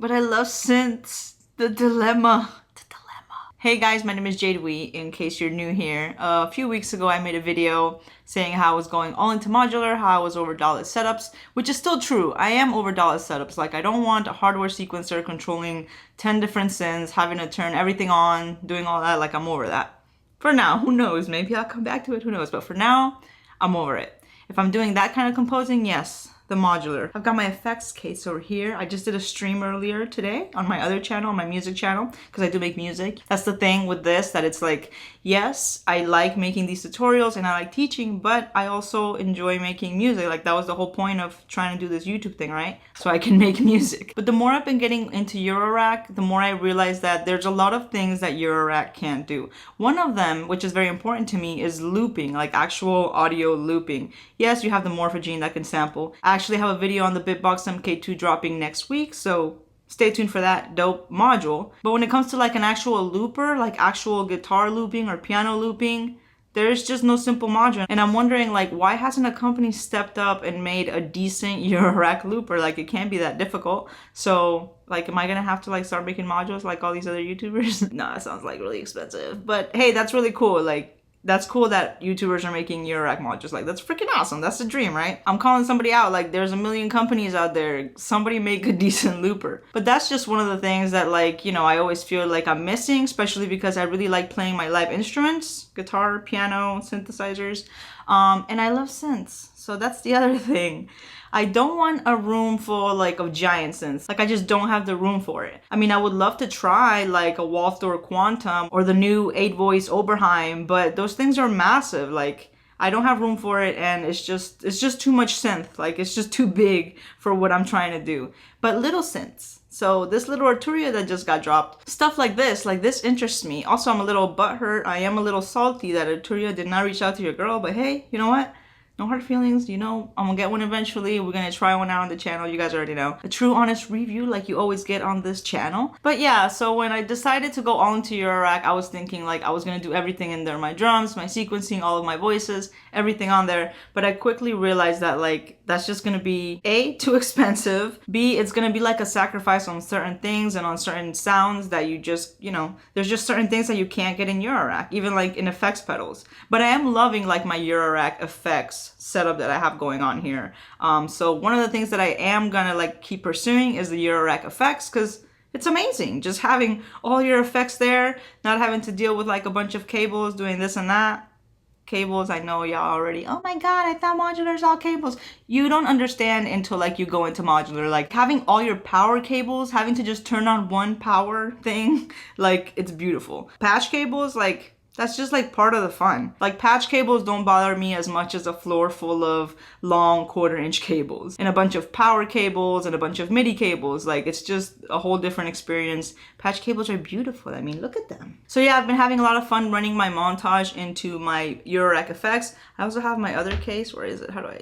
But I love synths. The dilemma. Hey guys, my name is JAde, in case you're new here. A few weeks ago I made a video saying how I was going all into modular, how I was over DALL-E setups, which is still true. I am over DALL-E setups. Like, I don't want a hardware sequencer controlling 10 different synths, having to turn everything on, doing all that. Like, I'm over that. For now, who knows? Maybe I'll come back to it, who knows? But for now, I'm over it. If I'm doing that kind of composing, yes, the modular. I've got my effects case over here. I just did a stream earlier today on my other channel, my music channel, because I do make music. That's the thing with this, that it's like, yes, I like making these tutorials and I like teaching, but I also enjoy making music. Like, that was the whole point of trying to do this YouTube thing, right? So I can make music. But the more I've been getting into Eurorack, the more I realize that there's a lot of things that Eurorack can't do. One of them, which is very important to me, is looping, like actual audio looping. Yes, you have the Morphogene that can sample. I actually have a video on the Bitbox MK2 dropping next week, so stay tuned for that dope module. But when it comes to like an actual looper, like actual guitar looping or piano looping, there's just no simple module. And I'm wondering, like, why hasn't a company stepped up and made a decent Eurorack looper? Like, it can't be that difficult. So, like, am I gonna have to like start making modules like all these other YouTubers? No, that sounds like really expensive. But hey, that's really cool. Like, that's cool that YouTubers are making Eurorack modules. Like, that's freaking awesome. That's the dream, right? I'm calling somebody out. Like, there's a million companies out there. Somebody make a decent looper. But that's just one of the things that, like, you know, I always feel like I'm missing, especially because I really like playing my live instruments, guitar, piano, synthesizers, and I love synths. So that's the other thing. I don't want a room full like of giant synths. Like, I just don't have the room for it. I mean, I would love to try like a Waldorf Quantum or the new 8-voice Oberheim, but those things are massive. Like, I don't have room for it, and it's just too much synth. Like, it's just too big for what I'm trying to do. But little synths. So this little Arturia that just got dropped, stuff like this interests me. Also, I'm a little butthurt. I am a little salty that Arturia did not reach out to your girl, but hey, you know what? No hard feelings, you know, I'm gonna get one eventually. We're gonna try one out on the channel. You guys already know. A true, honest review like you always get on this channel. But yeah, so when I decided to go all into Eurorack, I was thinking like I was gonna do everything in there. My drums, my sequencing, all of my voices, everything on there. But I quickly realized that like, that's just gonna be A, too expensive. B, it's gonna be like a sacrifice on certain things and on certain sounds that you just, you know, there's just certain things that you can't get in Eurorack, even like in effects pedals. But I am loving like my Eurorack effects setup that I have going on here. So one of the things that I am gonna like keep pursuing is the Eurorack effects, because it's amazing just having all your effects there, not having to deal with like a bunch of cables doing this and that. Cables, I know y'all already, oh my god, I thought modular is all cables. You don't understand until like you go into modular. Like, having all your power cables, having to just turn on one power thing, like, it's beautiful. Patch cables, like, that's just like part of the fun. Like, patch cables don't bother me as much as a floor full of long 1/4-inch cables and a bunch of power cables and a bunch of MIDI cables. Like, it's just a whole different experience. Patch cables are beautiful. I mean, look at them. So yeah, I've been having a lot of fun running my montage into my Eurorack effects. I also have my other case. Where is it? How do I...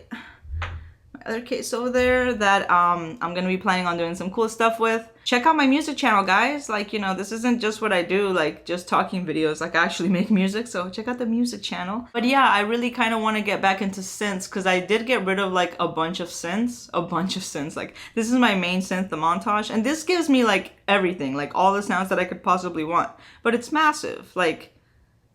other case over there that I'm gonna be planning on doing some cool stuff with. Check out my music channel, guys. Like, you know, this isn't just what I do, like just talking videos. Like, I actually make music, so check out the music channel. But yeah, I really kind of want to get back into synths, because I did get rid of like a bunch of synths. Like, this is my main synth, the montage, and this gives me like everything, like all the sounds that I could possibly want. But it's massive. Like,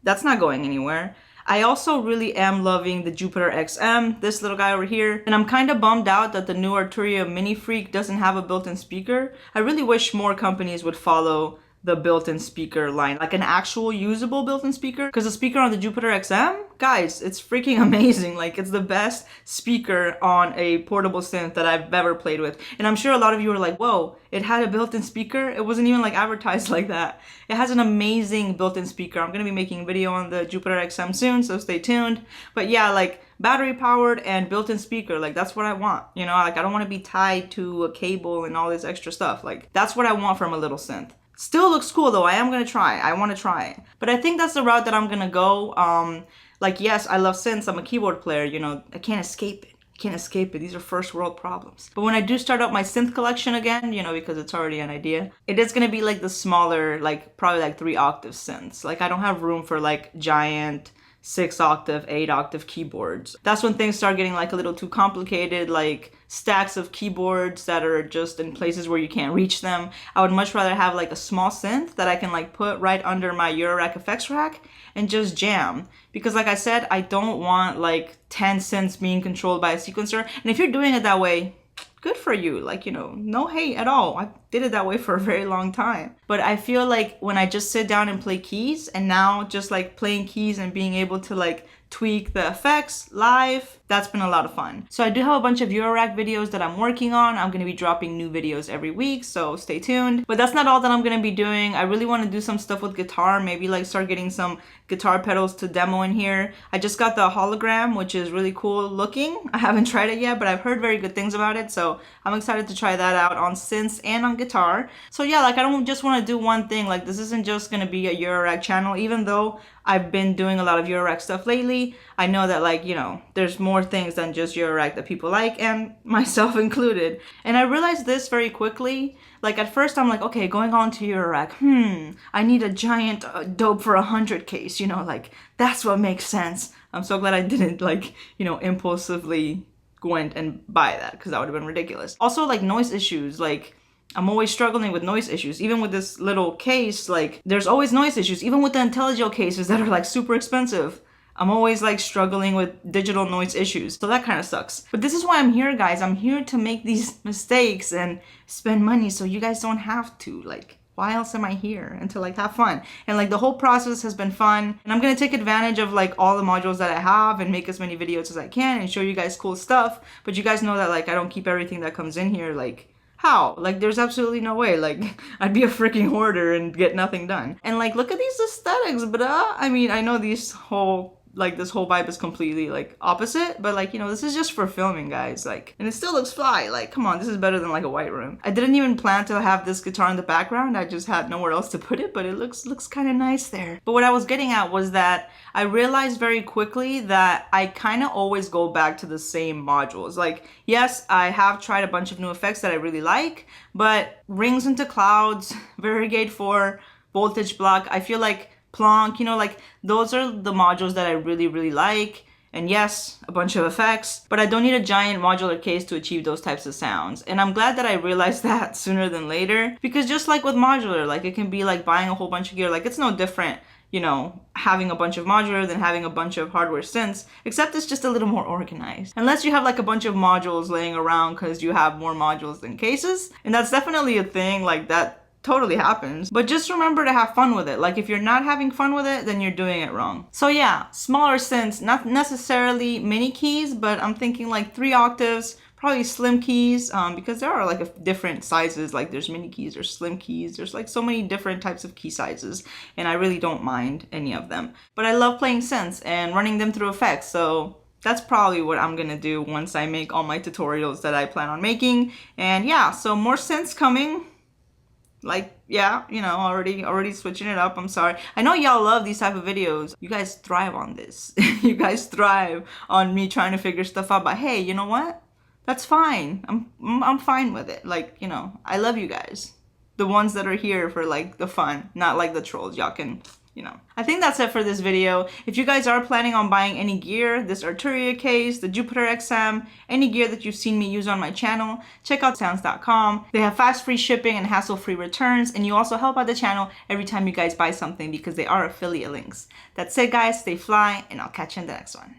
that's not going anywhere. I also really am loving the Jupiter XM, this little guy over here. And I'm kind of bummed out that the new Arturia Mini Freak doesn't have a built-in speaker. I really wish more companies would follow the built-in speaker line, like an actual usable built-in speaker. Because the speaker on the Jupiter XM, guys, it's freaking amazing. Like, it's the best speaker on a portable synth that I've ever played with. And I'm sure a lot of you are like, whoa, it had a built-in speaker? It wasn't even like advertised like that. It has an amazing built-in speaker. I'm gonna be making a video on the Jupiter XM soon, so stay tuned. But yeah, like, battery powered and built-in speaker, like, that's what I want. You know, like, I don't want to be tied to a cable and all this extra stuff. Like, that's what I want from a little synth. Still looks cool though. I am gonna try. I want to try it. But I think that's the route that I'm gonna go. Like, yes, I love synths. I'm a keyboard player. You know, I can't escape it. I can't escape it. These are first world problems. But when I do start up my synth collection again, you know, because it's already an idea, it is gonna be like the smaller, like probably like 3 octave synths. Like, I don't have room for like giant 6 octave, 8 octave keyboards. That's when things start getting like a little too complicated, like stacks of keyboards that are just in places where you can't reach them. I would much rather have like a small synth that I can like put right under my Eurorack effects rack and just jam. Because like I said, I don't want like 10 synths being controlled by a sequencer. And if you're doing it that way, good for you. Like, you know, no hate at all. I did it that way for a very long time. But I feel like when I just sit down and play keys, and now just like playing keys and being able to like tweak the effects live, that's been a lot of fun. So I do have a bunch of Eurorack videos that I'm working on. I'm going to be dropping new videos every week, so stay tuned. But that's not all that I'm going to be doing. I really want to do some stuff with guitar, maybe like start getting some guitar pedals to demo in here. I just got the hologram, which is really cool looking. I haven't tried it yet, but I've heard very good things about it, so I'm excited to try that out on synths and on guitar. So yeah, like I don't just want to do one thing. Like this isn't just going to be a Eurorack channel, even though I've been doing a lot of Eurorack stuff lately. I know that like, you know, there's more things than just Eurorack that people like, and myself included. And I realized this very quickly. Like at first I'm like, okay, going on to Eurorack, I need a giant dope for 100 case, you know, like that's what makes sense. I'm so glad I didn't like, you know, impulsively went and buy that, because that would have been ridiculous. Also like noise issues, like I'm always struggling with noise issues. Even with this little case, like there's always noise issues. Even with the IntelliGel cases that are like super expensive, I'm always like struggling with digital noise issues. So that kind of sucks. But this is why I'm here, guys. I'm here to make these mistakes and spend money so you guys don't have to. Like, why else am I here? And to like have fun. And like the whole process has been fun. And I'm gonna take advantage of like all the modules that I have and make as many videos as I can and show you guys cool stuff. But you guys know that like I don't keep everything that comes in here. Like, how? Like there's absolutely no way. Like I'd be a freaking hoarder and get nothing done. And like look at these aesthetics, bruh. I mean, I know this whole vibe is completely like opposite, but like, you know, this is just for filming, guys. Like, and it still looks fly. Like, come on, this is better than like a white room. I didn't even plan to have this guitar in the background. I just had nowhere else to put it, but it looks kind of nice there. But what I was getting at was that I realized very quickly that I kind of always go back to the same modules. Like, yes, I have tried a bunch of new effects that I really like, but Rings into Clouds, Variegate 4, Voltage Block, I feel like Plonk, you know, like those are the modules that I really like. And yes, a bunch of effects, but I don't need a giant modular case to achieve those types of sounds. And I'm glad that I realized that sooner than later, because just like with modular, like it can be like buying a whole bunch of gear. Like it's no different, you know, having a bunch of modular than having a bunch of hardware synths, except it's just a little more organized. Unless you have like a bunch of modules laying around because you have more modules than cases. And that's definitely a thing, like that totally happens. But just remember to have fun with it. Like if you're not having fun with it, then you're doing it wrong. So yeah, smaller synths, not necessarily mini keys, but I'm thinking like 3 octaves, probably slim keys, because there are like different sizes. Like there's mini keys, there's slim keys, there's like so many different types of key sizes, and I really don't mind any of them. But I love playing synths and running them through effects, so that's probably what I'm gonna do once I make all my tutorials that I plan on making. And yeah, so more synths coming. Like, yeah, you know, already switching it up. I'm sorry. I know y'all love these type of videos. You guys thrive on this. You guys thrive on me trying to figure stuff out. But hey, you know what? That's fine. I'm fine with it. Like, you know, I love you guys. The ones that are here for like the fun, not like the trolls. Y'all can, you know. I think that's it for this video. If you guys are planning on buying any gear, this Arturia case, the Jupiter XM, any gear that you've seen me use on my channel, check out sounds.com. They have fast free shipping and hassle-free returns, and you also help out the channel every time you guys buy something because they are affiliate links. That's it, guys. Stay fly, and I'll catch you in the next one.